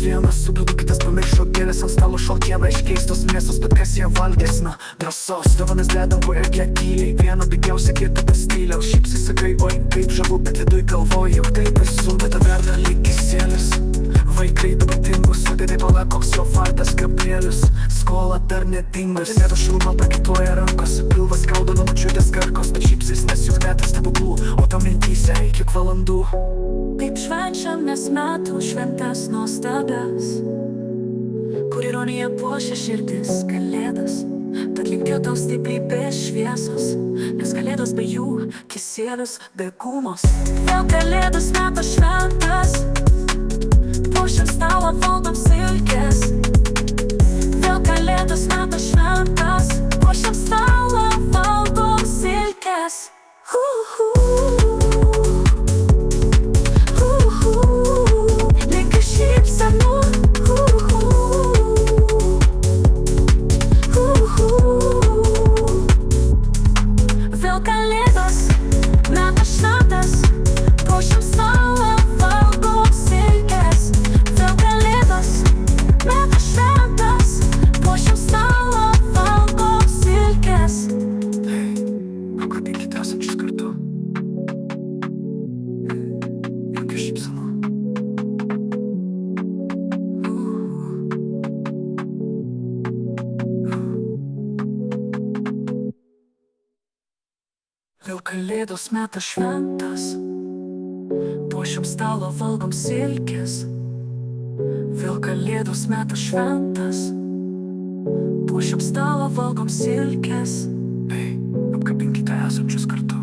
vienas su bliudu, kitas pamiršo gėlės ant stalo šokiena iš keistos mėsos, bet kas ją valgės, na, drąsos. Dovanas dedam po irgi tyliai, vieno pigiausia, kita be stiliaus. Šypsai sakai, oi, kaip žavu, bet viduj galvoji, jau taip esu, bet verda lyg kisėlis. Vaikai dabartingus, sudėdai pala, koks jo fartas Gabrielius. Skola dar nedingas, sėdo šulma pakituoja rankos. Pilvas skauda nuo močiutės karkos, bet šypsis, nes juk metas stebuklų, o tau mintyse kiek valandų. Kaip švenčiam mes metų šventes nuostabias, kur ironija puošia širdis kalėdas. Tad linkiu tau stiprybės šviesos, nes kalėdos be jų, kisėlius be gumos. Vėl kalėdos metas šventas, puošiam stalą, valdom silkės. Vėl kalėdos metas šventas, puošiam stalą, valdom silkės. Linkiu šypsenų. Vėl kalėdos metas šventas, puošiam stalą, valgom silkės. Vėl kalėdos metas šventas, puošiam stalą, valgom silkės. Hei, apkabinkite esančius kartu. Linkiu šypsenų. Vėl kalėdos metas šventas, puošiam stalą, valgom silkės. Vėl kalėdos metas šventas, puošiam stalą, valgom silkės. Hei, apkabinkite esančius kartu.